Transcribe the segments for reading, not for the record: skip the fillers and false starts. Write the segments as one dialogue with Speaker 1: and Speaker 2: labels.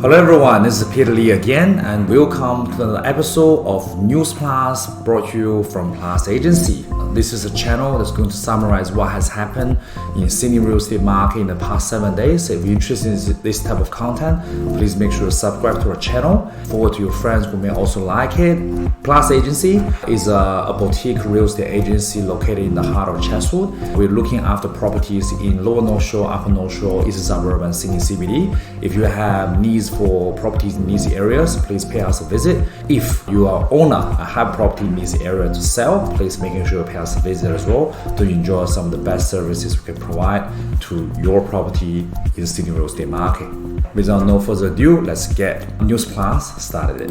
Speaker 1: Hello everyone, this is Peter Lee again, and welcome to another episode of News Plus brought to you from Plus Agency. This is a channel that's going to summarize what has happened in Sydney real estate market in the past 7 days. If you're interested in this type of content, please make sure to subscribe to our channel. Forward to your friends who may also like it. Plus Agency is a boutique real estate agency located in the heart of Chatswood. We're looking after properties in Lower North Shore, Upper North Shore, Eastern Suburb, and Sydney CBD. If you have needs for properties in these areas, please pay us a visit. If you are owner and have property in this area to sell, please make sure to pay us a visit as well to enjoy some of the best services we can provide to your property in Sydney real estate market. Without no further ado, let's get News Plus started.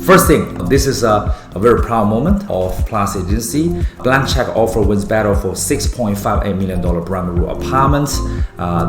Speaker 1: First thing, this is a very proud moment of Plus Agency. Blank check offer wins battle for $6.58 million Barangaroo apartments.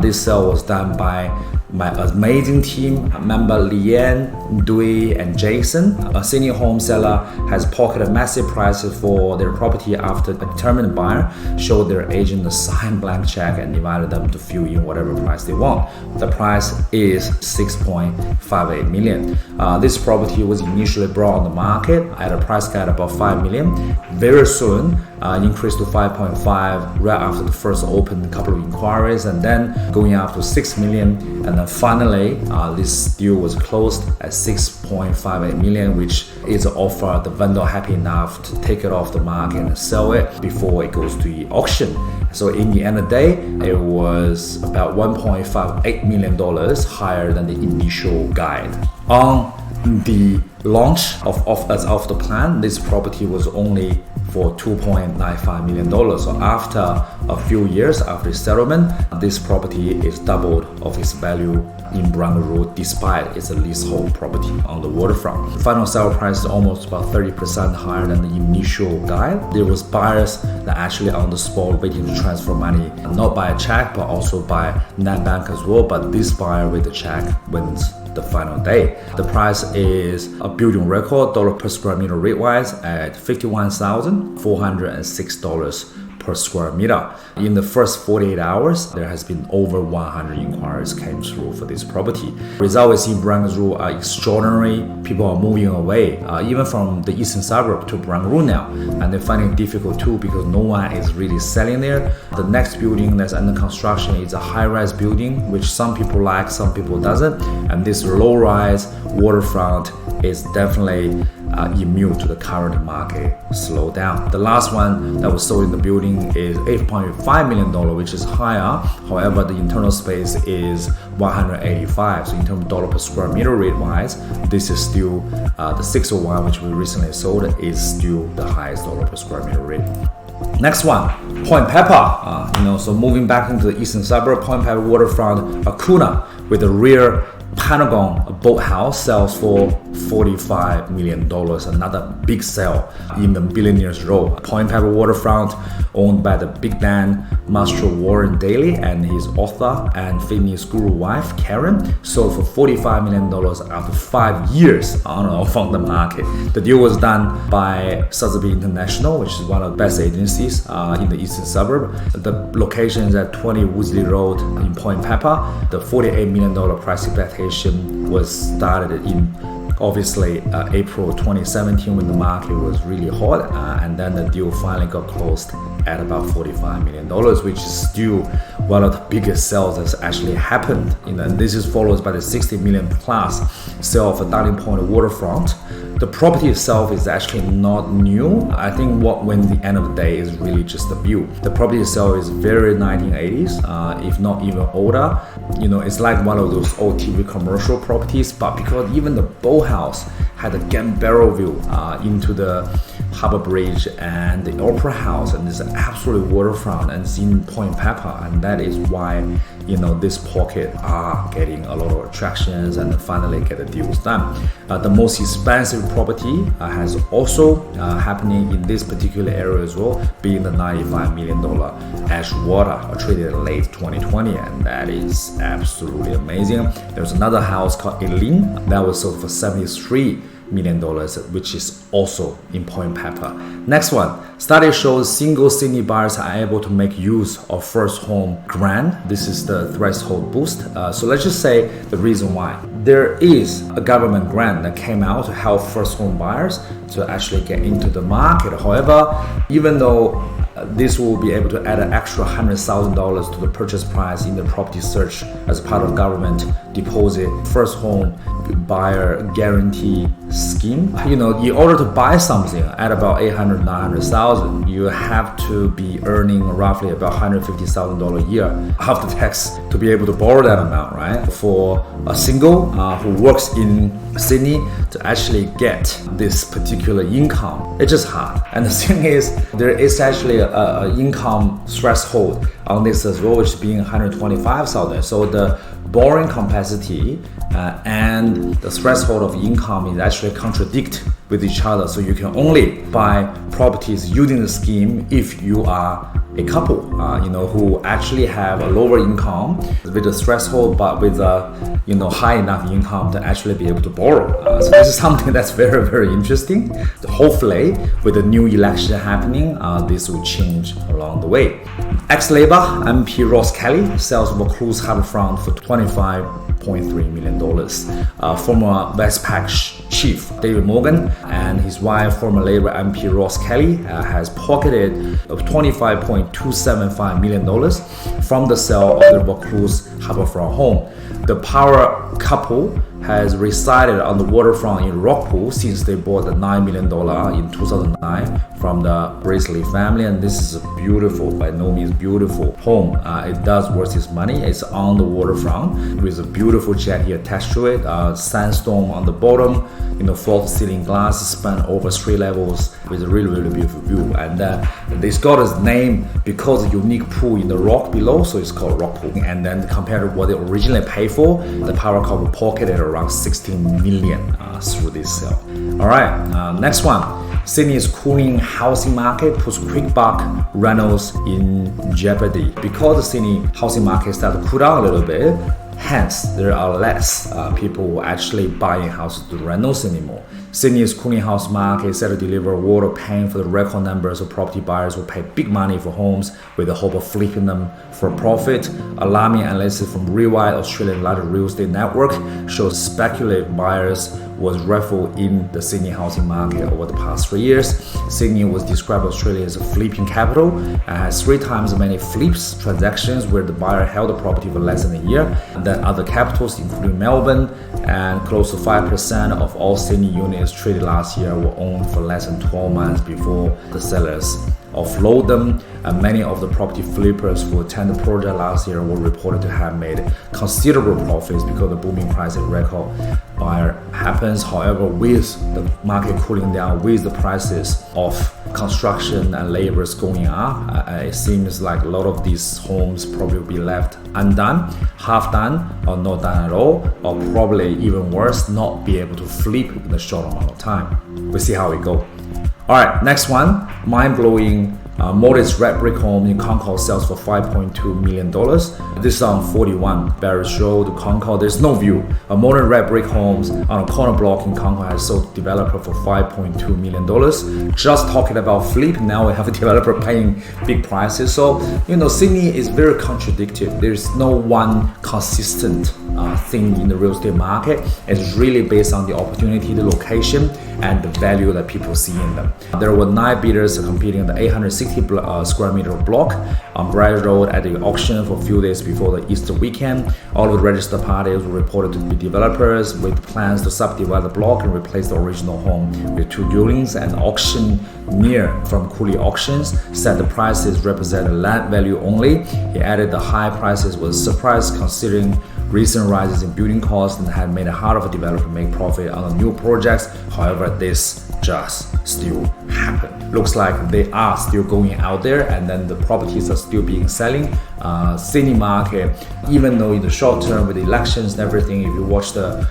Speaker 1: This sale was done by my amazing team member Leanne, Dewey, and Jason. A senior home seller has pocketed massive prices for their property after a determined buyer showed their agent the signed blank check and invited them to fill in whatever price they want. The price is $6.58 million. This property was initially brought on the market at a price guide above $5 million. Very soon, increased to 5.5 right after the first opened couple of inquiries, and then going up to 6 million, and then finally this deal was closed at 6.58 million, which is an offer the vendor happy enough to take it off the market and sell it before it goes to the auction. So in the end of the day, it was about $1.58 million higher than the initial guide. On the launch of the plan, this property was only for $2.95 million. So after a few years after settlement, this property is doubled of its value in Barangaroo despite it's a leasehold property on the waterfront. The final sale price is almost about 30% higher than the initial guide. There was buyers that actually on the spot waiting to transfer money, not by a check but also by net bank as well, but this buyer with the check wins the final day. The price is a building record dollar per square meter rate wise at $51,406 per square meter. In the first 48 hours, there has been over 100 inquiries came through for this property. Results in Barangaroo are extraordinary. People are moving away, even from the eastern suburb to Barangaroo now, and they're finding it difficult too because no one is really selling there. The next building that's under construction is a high-rise building, which some people like, some people doesn't, and this low-rise waterfront is definitely immune to the current market slowdown. The last one that was sold in the building is $8.5 million, which is higher. However, the internal space is $185. So in terms of dollar per square meter rate wise, this is still the 601, which we recently sold, is still the highest dollar per square meter rate. Next one, Point Pepper. So moving back into the eastern suburb, Point Pepper waterfront, Acuna with a rear Pentagon boathouse sells for $45 million. Another big sale in the Billionaires Row. Point Pepper waterfront, owned by the big man Master Warren Daly and his author and fitness guru wife Karen, sold for $45 million after 5 years on and off on the market. The deal was done by Sotheby's International, which is one of the best agencies in the eastern suburb. The location is at 20 Woodley Road in Point Pepper. The $48 million price expectation was started in obviously April 2017 when the market was really hot, and then the deal finally got closed at about $45 million, which is still one of the biggest sales that's actually happened. And this is followed by the $60 million plus sale of a Darling Point waterfront. The property itself is actually not new. I think what wins the end of the day is really just the view. The property itself is very 1980s, if not even older. It's like one of those old TV commercial properties, but because even the boathouse had a gun barrel view into the Harbour Bridge and the Opera House, and it's absolutely waterfront and it's in Point Pepper, and that is why this pocket are getting a lot of attractions and finally get the deals done. The most expensive property has also happening in this particular area as well, being the $95 million Ashwater, traded in late 2020, and that is absolutely amazing. There's another house called Eileen that was sold for $73 million, which is also important pepper. Next one, study shows single Sydney buyers are able to make use of first home grant. This is the threshold boost. So let's just say the reason why. There is a government grant that came out to help first home buyers to actually get into the market. However, even though this will be able to add an extra $100,000 to the purchase price in the property search as part of government deposit first home buyer guarantee scheme. In order to buy something at about $800,000, $900,000, you have to be earning roughly about $150,000 a year after tax to be able to borrow that amount, right? For a single who works in Sydney to actually get this particular income, it's just hard. And the thing is, there is actually a income threshold on this as well, which is being $125,000. So the borrowing capacity and the threshold of income is actually contradict with each other. So you can only buy properties using the scheme if you are a couple, who actually have a lower income with a threshold, but with a high enough income to actually be able to borrow. So this is something that's very, very interesting. Hopefully, with the new election happening, this will change along the way. Ex-Labor MP Ross Kelly sells of a cruise harbourfront for $25.3 million. Former Westpac chief David Morgan and his wife, former Labour MP Ross Kelly, has pocketed $25.275 million from the sale of their Vaucluse harbourfront home. The power couple has resided on the waterfront in Rockpool since they bought the $9 million in 2009 from the Bracely family, and this is a beautiful, by no means beautiful home. It does worth its money. It's on the waterfront with a beautiful jetty attached to it, sandstone on the bottom, floor-to-ceiling glass span over 3 levels with a really, really beautiful view. And it's got its name because of the unique pool in the rock below, so it's called Rock Pool. And then compared to what they originally paid for, the power couple pocketed around $16 million through this sale. All right, next one. Sydney's cooling housing market puts quick buck rentals in jeopardy. Because the Sydney housing market started to cool down a little bit, hence there are less people actually buying houses to rentals anymore. Sydney's cooling house market is set to deliver a world of pain for the record numbers of property buyers who pay big money for homes with the hope of flipping them for profit. Alarming analysis from Rewire, Australia's largest real estate network, shows speculative buyers was raffled in the Sydney housing market over the past 3 years. Sydney was described Australia as a flipping capital and has 3 times as many flips transactions where the buyer held the property for less than a year than other capitals, including Melbourne, and close to 5% of all Sydney units traded last year were owned for less than 12 months before the sellers offload them. And many of the property flippers who attended the project last year were reported to have made considerable profits because the booming price and record buyer happens. However, with the market cooling down, with the prices of construction and labors going up, it seems like a lot of these homes probably will be left undone, half done, or not done at all, or probably even worse, not be able to flip in a short amount of time. We'll see how it goes. All right, next one, mind-blowing modest red brick home in Concord sells for $5.2 million. This is on 41 Barris Road, Concord. There's no view. A modern red brick homes on a corner block in Concord has sold to developer for $5.2 million. Just talking about flip, now we have a developer paying big prices. So, Sydney is very contradictory. There's no one consistent thing in the real estate market. It's really based on the opportunity, the location, and the value that people see in them. There were 9 bidders competing in the 860 square meter block on Barrangaroo Road at the auction for a few days before the Easter weekend. All of the registered parties were reported to be developers with plans to subdivide the block and replace the original home with 2 dwellings. And auctioneer from Cooley Auctions said the prices represent land value only. He added the high prices was a surprise considering recent rises in building costs and had made it harder for developers to make profit on the new projects. However, this just still happen. Looks like they are still going out there, and then the properties are still being selling. Sydney market, even though in the short term with the elections and everything, if you watch the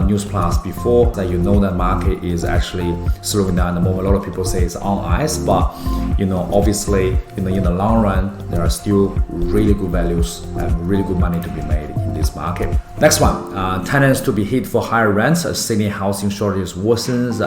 Speaker 1: News Plus before, that that market is actually slowing down at the moment. A lot of people say it's on ice, but obviously in the long run, there are still really good values and really good money to be made in this market. Next one, tenants to be hit for higher rents as Sydney housing shortage worsens.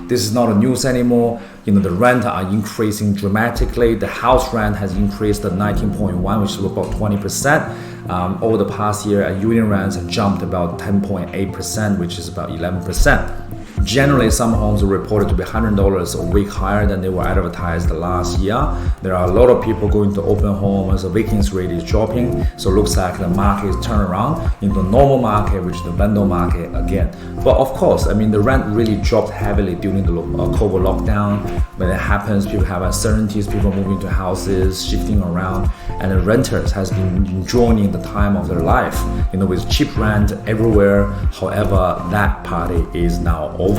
Speaker 1: This is not a news anymore. The rent are increasing dramatically. The house rent has increased to 19.1, which is about 20%. Over the past year, unit rents have jumped about 10.8%, which is about 11%. Generally, some homes are reported to be $100 a week higher than they were advertised last year. There are a lot of people going to open homes. The vacancy rate is dropping. So it looks like the market is turned around into a normal market, which is the rental market again. But of course, the rent really dropped heavily during the COVID lockdown. When it happens, people have uncertainties, people moving to houses, shifting around, and the renters has been enjoying the time of their life, with cheap rent everywhere. However, that party is now over.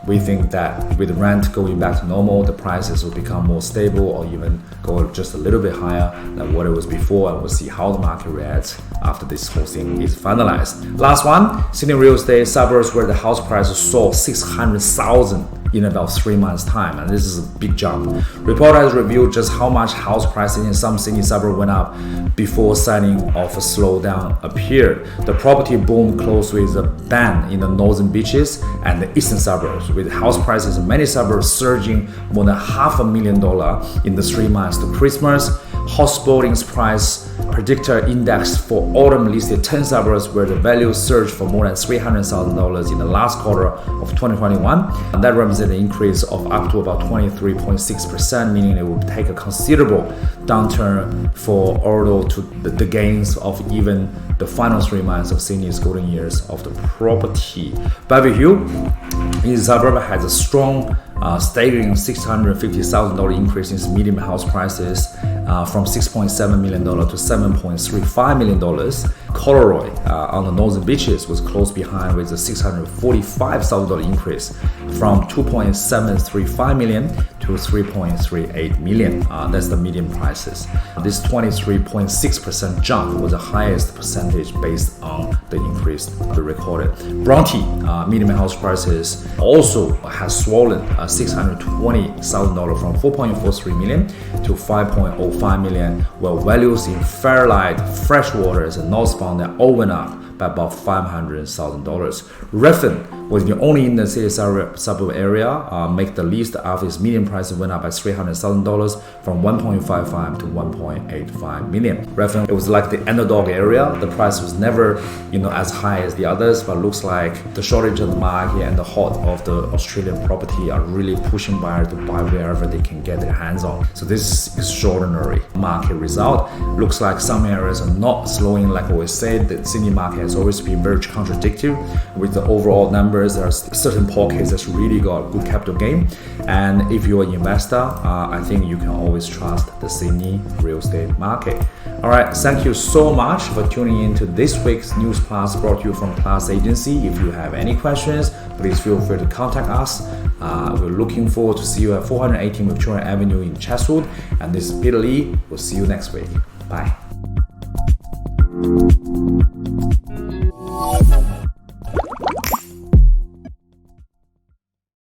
Speaker 1: We think that with rent going back to normal, the prices will become more stable or even go just a little bit higher than what it was before, and we'll see how the market reacts after this whole thing is finalized. Last one, Sydney real estate suburbs where the house prices saw 600,000 in about 3 months' time, and this is a big jump. Report has reviewed just how much house prices in some Sydney suburbs went up before signing of a slowdown appeared. The property boom closed with a bang in the northern beaches and the eastern suburbs, with house prices in many suburbs surging more than $500,000 in the 3 months to Christmas. House buildings price predictor index for autumn listed 10 suburbs where the value surged for more than $300,000 in the last quarter of 2021. And that represents an increase of up to about 23.6%, meaning it will take a considerable downturn for although to the gains of even the final 3 months of Sydney's golden years of the property. Beverly Hills, this suburb has a strong staggering $650,000 increase in its median house prices from $6.7 million to $7.35 million. Coloroy on the northern beaches was close behind with a $645,000 increase from $2.735 million to $3.38 million. That's the median prices. This 23.6% jump was the highest percentage based on the increase recorded. Bronte median house prices also has swollen $620,000 from $4.43 million to $5.05 million, while values in Fairlight, Freshwaters, and Northbound all went up by about $500,000. Redfern was the only in the city suburb area make the least after its median price went up by $300,000 from $1.55 to $1.85 million. Redfern, it was like the underdog area. The price was never as high as the others, but looks like the shortage of the market and the hot of the Australian property are really pushing buyers to buy wherever they can get their hands on. So this is extraordinary market result. Looks like some areas are not slowing. Like I always said, the Sydney market has always been very contradictory with the overall numbers. There are certain pockets that's really got good capital gain, and if you're an investor, I think you can always trust the Sydney real estate market. All right, thank you so much for tuning in to this week's News Plus brought to you from Plus Agency. If you have any questions, please feel free to contact us. We're looking forward to see you at 418 Victoria Avenue in Chatswood, and this is Peter Lee. We'll see you next week. Bye.